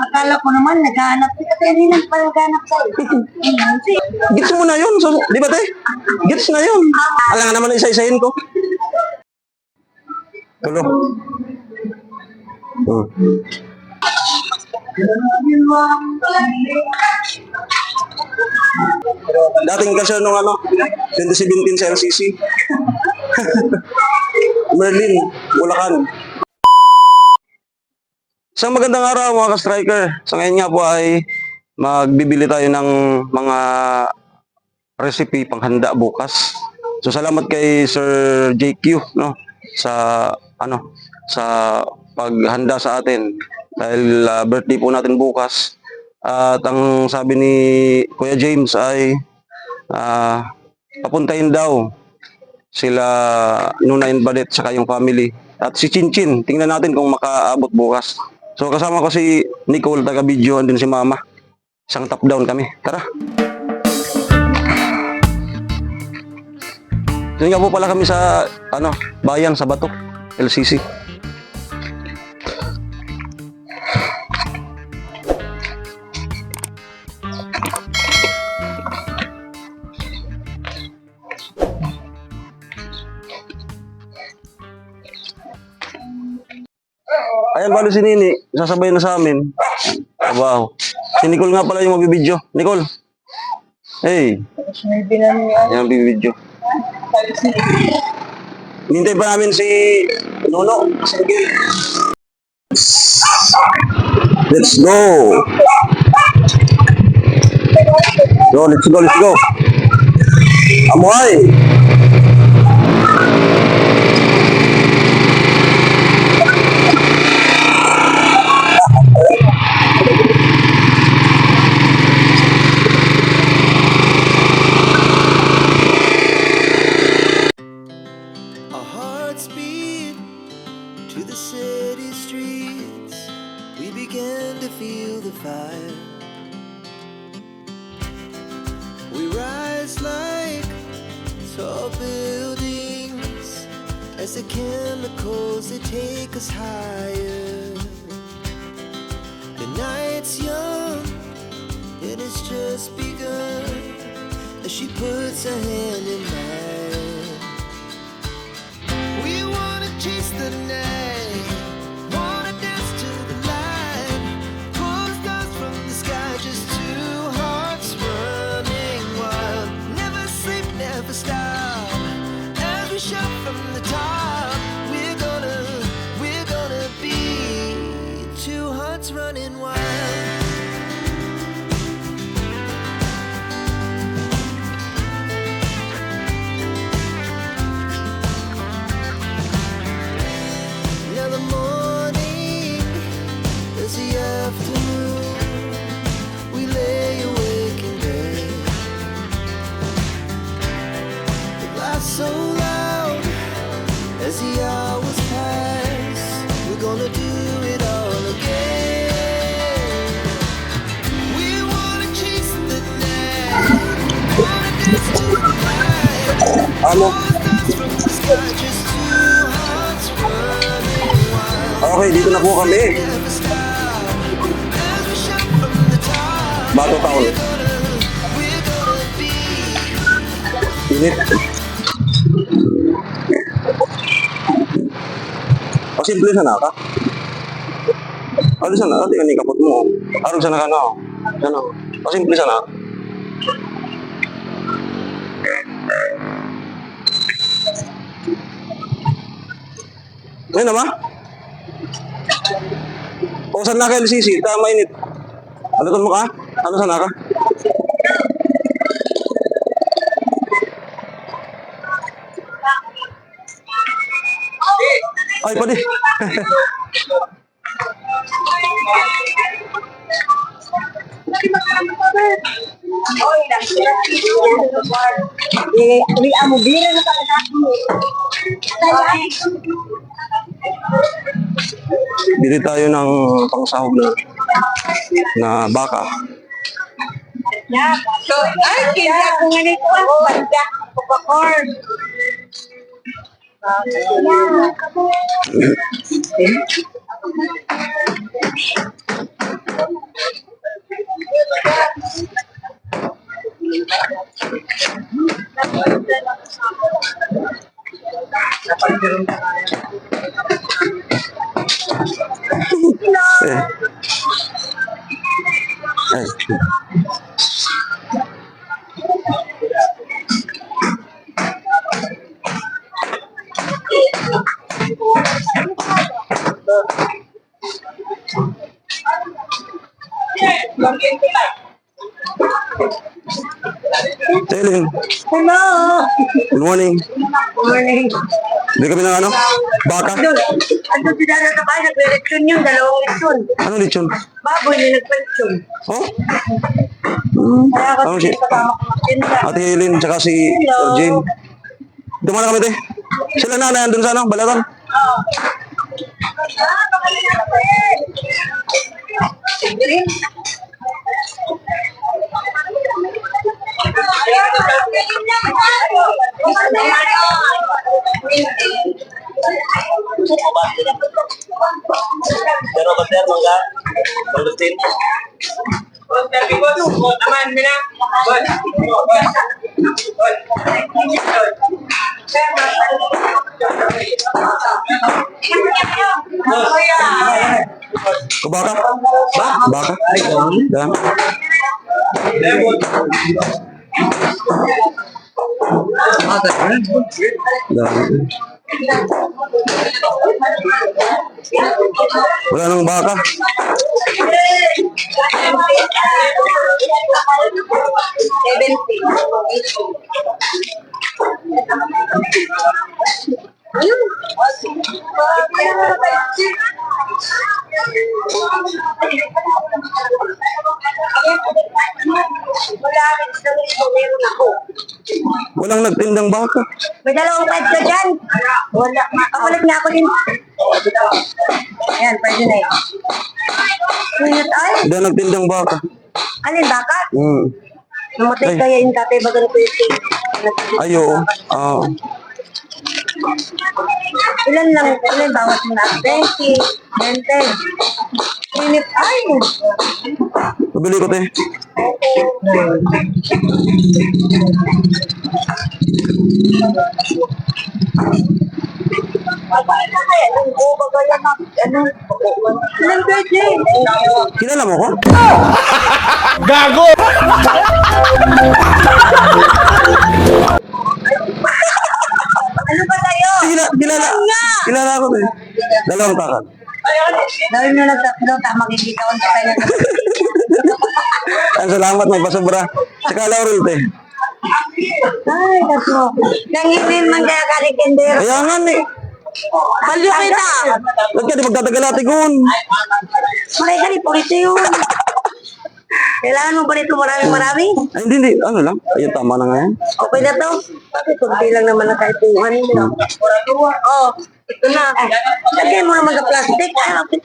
Akala ko naman, naghahanap. Kasi hindi nagpalaghanap sa'yo. Gets mo na yun. So, di ba, te? Gets na yun. Alam nga naman isa-isahin ko. Tulo. Dating kasi nung 2017 sa LCC. Merlin, Bulacan. Isang magandang araw mga ka-striker. So ngayon nga po ay magbibili tayo ng mga recipe panghanda bukas. So salamat kay Sir JQ sa sa paghanda sa atin dahil birthday po natin bukas. At ang sabi ni Kuya James ay papuntahin daw sila Nunain Badet sa kayong family at si Chinchin. Tingnan natin kung makaabot bukas. So kasama ko si Nicole, taga-video, andun si Mama. Isang top down kami. Tara. Yun nga po pala kami sa bayan sa Batok, LCC. Ayan pala si Nini, sasabay na sa amin. Wow. Si Nicole nga pala yung magbibideo. Nicole. Hey. Ayan magbibideo. Hintay pa namin si Nono. Sige. Let's go. Let's go. Amoy. To the city streets, we began to feel the fire. We rise like tall buildings as the chemicals they take us higher. The night's young and it's just begun as she puts her hand in mine. We wanna chase the night, wanna dance to the light, pull the stars from the sky, just two hearts running wild. Never sleep, never stop, as we shout from the top. We're gonna be two hearts running wild. So loud as the hours pass, we're gonna do it all again. We wanna chase the night, wanna dance to the light. Stars from the sky, just two hearts running wild. Okay, dito na po kami. Never stop, as we shout from the top. Bato Town. We're gonna be Init. O simple sana ka? Ano sana? Ati ka kapot mo. Arog sana ka na. O simple sana. Ngayon naman? O saan na ka LCC? Tama init. Ano mo ka? Ano sana ka? Ay, pwede. Bili tayo ng pangsahog na baka. So, ay, kaya ako nga nito ang banda. Popcorn. Eh. Ay. Celine, Hello! good morning. Morning. Hindi kami ng ano? Baka? Doon, andun si Dada sa bahay, nagre-eleksyon yun, 2 eleksyon. Ano lechon? Baboy na nagpa-eleksyon. Oh? Kaya Ano kasi si kasama ko magtinda. Ate Helen tsaka si Sir Jane? Dumaan na kami, te. Sila na nandun sa ano? Balatan? Pero ba sir, mangga? Balutin? Baka? Baka? Dan? Dan. Wala nang baka. Meron ako. Walang nagtindang baka. May 2 card ka dyan. Wala. Pakulit na ako din. Ayan, pwede na yun. Minute ay. Hindi nagtindang baka. Alin, baka? Namatay Ay. kaya yung tatay bagan ko yung Ay, oo. Ah. Ilan lang, ilan bawat mo na? 20, 20. Minute ay. Pabili ko, te. Ano? Ilan pwede? Kilala mo ko? Ano ba tayo? Kilala. Kilala ko, te. 2 takal. Dahil nyo nagtatlo, makikita ko sa kanya. Ang salamat, may pasabra. Tsaka Laurel, te. Ay, tatlo. Nanginin man kaya kalikindero. Kaya nga, eh. Palyo kita. Ba't ka di magtatagalati gun? Malay ka rin, pulito yun. Kailangan mo ba nito marami? Ay, hindi. Ano lang? Ayun, tama na nga yan. Okay na to? Bakit kunti lang naman ang kaipuhan mo? Oh, ito na. Lagyan mo naman sa plastic.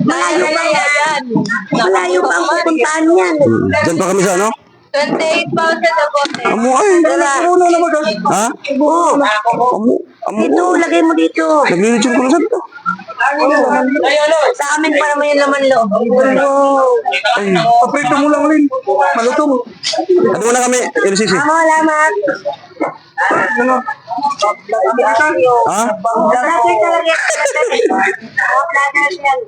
Malayo pa yan. Malayo pa ang pupuntahan yan. Diyan pa kami sa ano? 28 pounds sa bote. Amo ay. Ano na naman ka? Ha? Oo. Amo. Dito, lagay mo dito. Naglilitsyon ko na saan to. Sa amin pa naman yung laman loob. Ay, paprito mo lang, Lin. Maluto mo. Ano muna kami, LCC? Salamat. Ha? Vlogger talaga. Vlogger yan.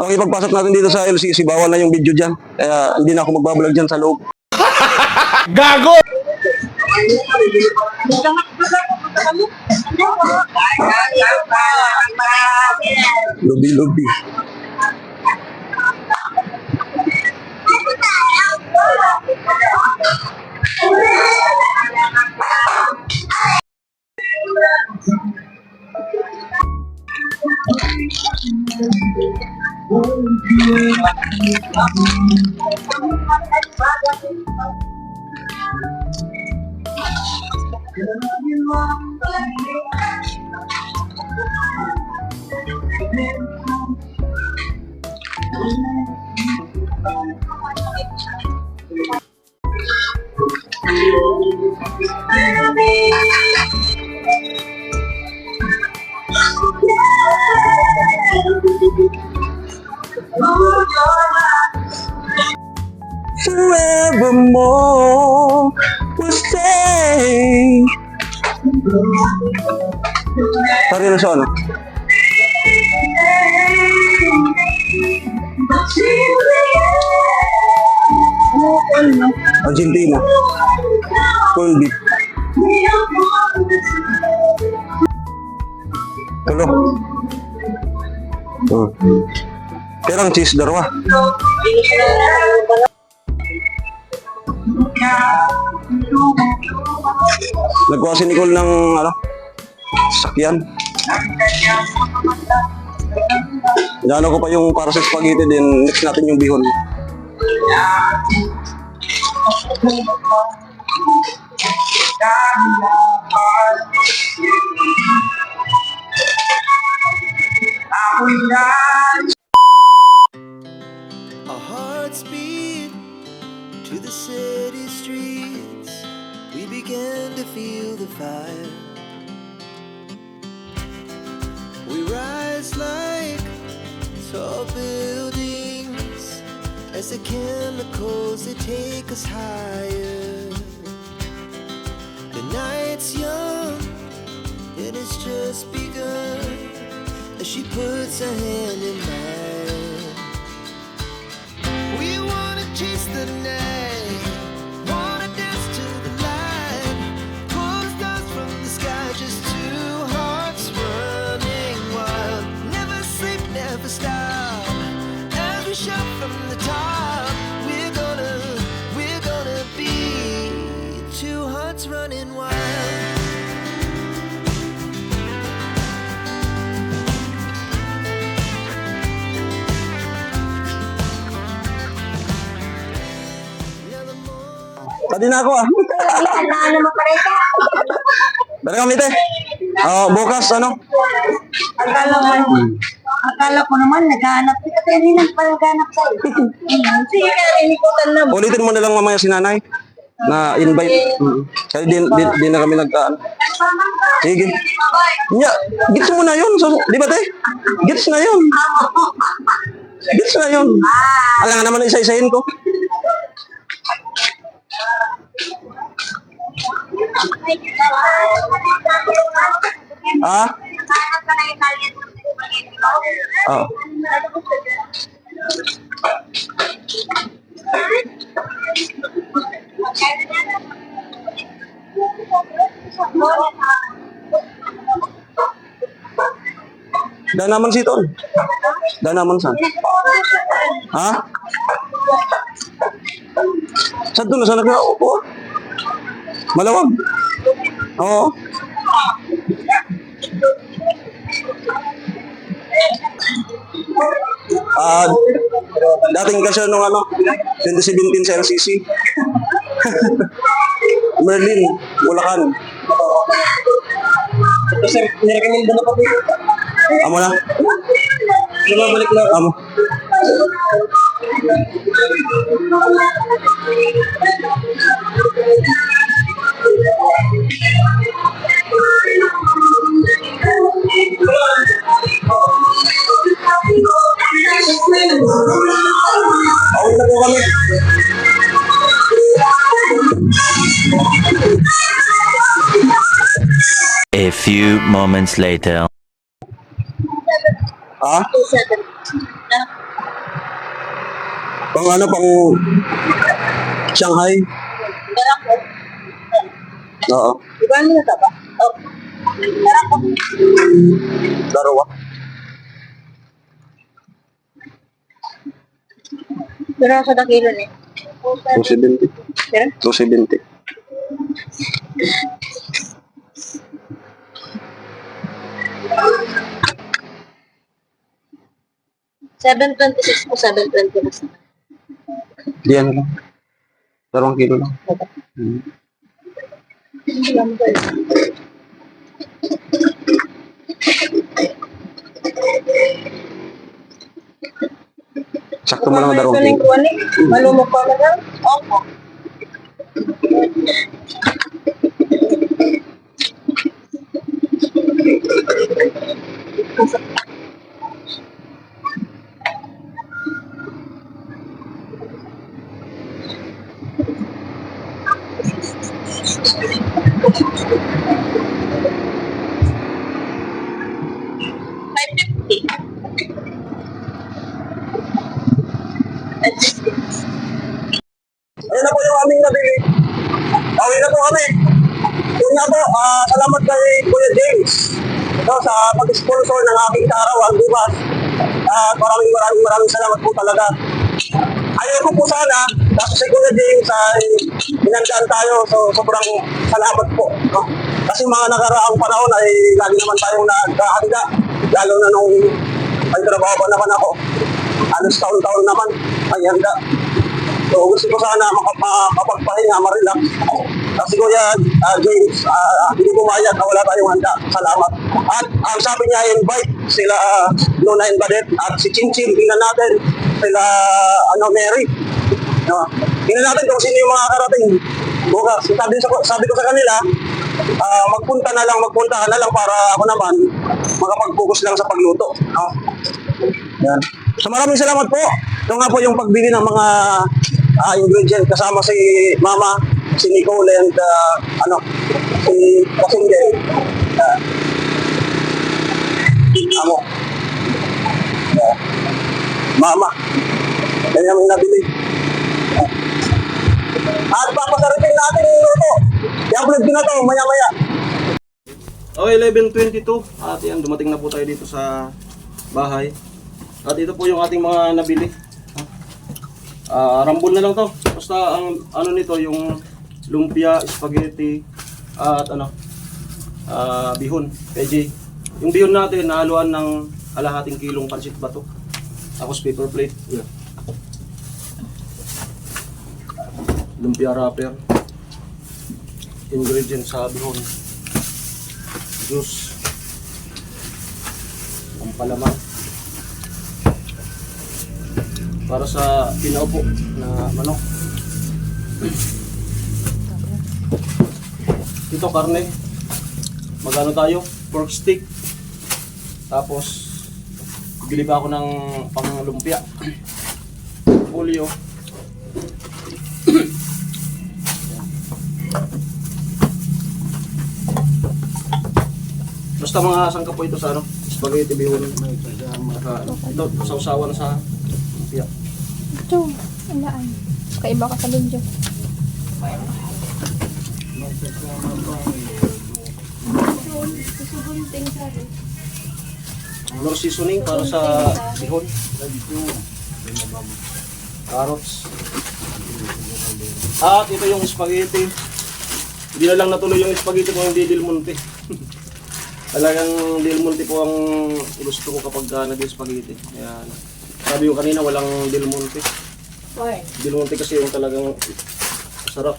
Okay, pagpasok natin dito sa LCC, bawal na yung video dyan. Kaya hindi na ako magbablog dyan sa loob. Lubi-lubi. Forevermore. Sorry na siya, ano? Argentina. Corned beef. Kalo. Perang cheese darwa. Nagkuha si Nicole ng ano? Sakyan. Inaano ko pa yung para sa spaghetti din. Next natin yung bihon. Our hearts beat to the city streets. We began to feel the fire. We rise like tall buildings as the chemicals they take us higher. The night's young, it has just begun as she puts her hand in mine. We wanna chase the night, wanna dance to the light, pull the stars from the sky, just two hearts running wild. Never sleep, never stop, as we shout from the top. We're gonna be two hearts running wild. Tadi na ako ah. Ano mo pala ito? Dali kami te. Bukas ano? Akala ko naman, naghahanap ka kasi hindi nang paghanap sa'yo. Sige, kaya inikutan na. Ulitin mo na lang mamaya si nanay na invite. Kaya di na kami nagkaan. Sige. Nya, gets mo na yun. So, di ba te? Gets na yun. Gets na yun. Alam nga naman isa-isahin ko. Ah? Oh. Da naman si Ton. Da naman sa. Ha? Saan doon? Saan nagkaupo? Malawag. Oo. Dating kasi nung 2017 sa LCC. Merlin, Bulacan. Kasi nirecommend na pa po. Amo na? Balik na. Amo. Awin na po kami. A few moments later. Ha? Pang pang Shanghai? Oo. Diba ano na ba? Oh. Tara ko. Darawa. Pero sa dakilo ni. 270. Pero? 270. $7.26 po, $7.20 na. Di ano lang. 2 kilo lang. Sakto mo lang 2 kilo. Malumok pa na lang? Opo. salamat kay Kuya James. Ito sa pag-sponsor ng aking kaarawan bukas. Maraming salamat po talaga. Ayaw ko po sana, tapos si Kuya James ay pinandaan tayo, so sobrang salamat po. No? Kasi mga nakaraang panahon ay lagi naman tayong nagkahanda, lalo na nung ay trabaho pa naman ako. Alos taon-taon naman ay handa. So gusto ko sana makapagpahinga, marilang. Kasi Kuya James, hindi pumayag na wala tayong handa. Salamat. At ang sabi niya, invite sila Nona Badet at si Chinchin. Tingnan natin sila Mary. No? Tingnan natin kung sino yung mga karating. Bukas, sabi ko sa kanila, magpunta na lang para ako naman makapag-focus lang sa pagluto. No? Yan. So maraming salamat po. Ito nga po yung pagbili ng mga ingredient kasama si Mama, si Nicole and si Kasingge. Mama. Yan yung nabili. At papasarapin natin yung luto. I-upload ko na to maya-maya. Okay, 11:22 at yan, dumating na po tayo dito sa bahay. At ito po yung ating mga nabili. Rambol na lang to. Basta ang ano nito, yung lumpia, spaghetti, at bihon. Kay Jay. Yung bihon natin, nahaluan ng kalahating kilong pansit bato. Tapos paper plate. Yeah. Lumpia wrapper. Ingredients sa bihon. Juice. Ang palaman. Para sa pinaupo na manok. Ito karne. Magano tayo? Pork stick. Tapos bili pa ako ng panglumpia. Polio. Basta mga sangka po ito sa spaghetti bihon. Ito, sausawan sa lumpia. Ito, alaan. Kaiba ka sa video. More seasoning para sa bihon. Carrots. At ito yung spaghetti. Hindi na lang natuloy yung spaghetti kung hindi Del Monte. Talagang Del Monte po ang gusto ko kapag nag-spaghetti. Ayan. Sabi ko kanina walang Del Monte. Why? Del Monte kasi yung talagang sarap.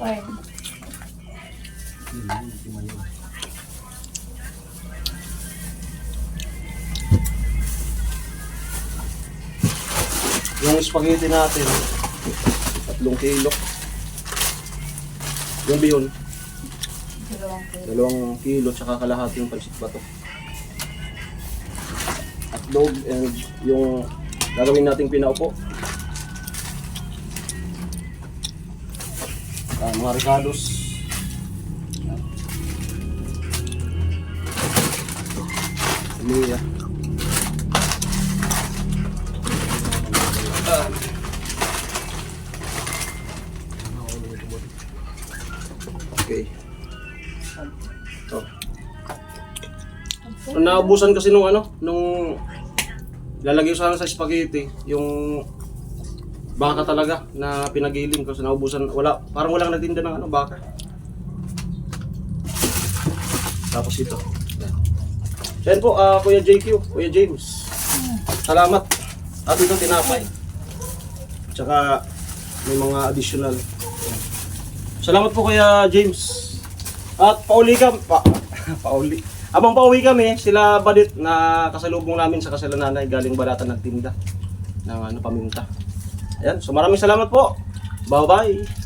Why? Yung spaghetti natin, 3 kilo. Yung bihon, 2 kilo, tsaka kalahati yung pansit bato. Hotdog and yung gagawin nating pinaupo. Mga ricados. Luya. Okay. Ito. Naubusan kasi nung lalagay ko sana sa spaghetti, yung baka talaga na pinagiling ko sa naubusan. Parang walang nagtinda ng baka. Tapos ito. Yan po, Kuya JQ, Kuya James. Salamat. At ito tinapay. Tsaka may mga additional. Salamat po Kuya James. At pauli ka, pauli. Abang pauwi kami, sila Badit na kasalubong namin sa kasal nanay galing Balatan nagtinda ng paminta. Ayan, so maraming salamat po. Bye-bye.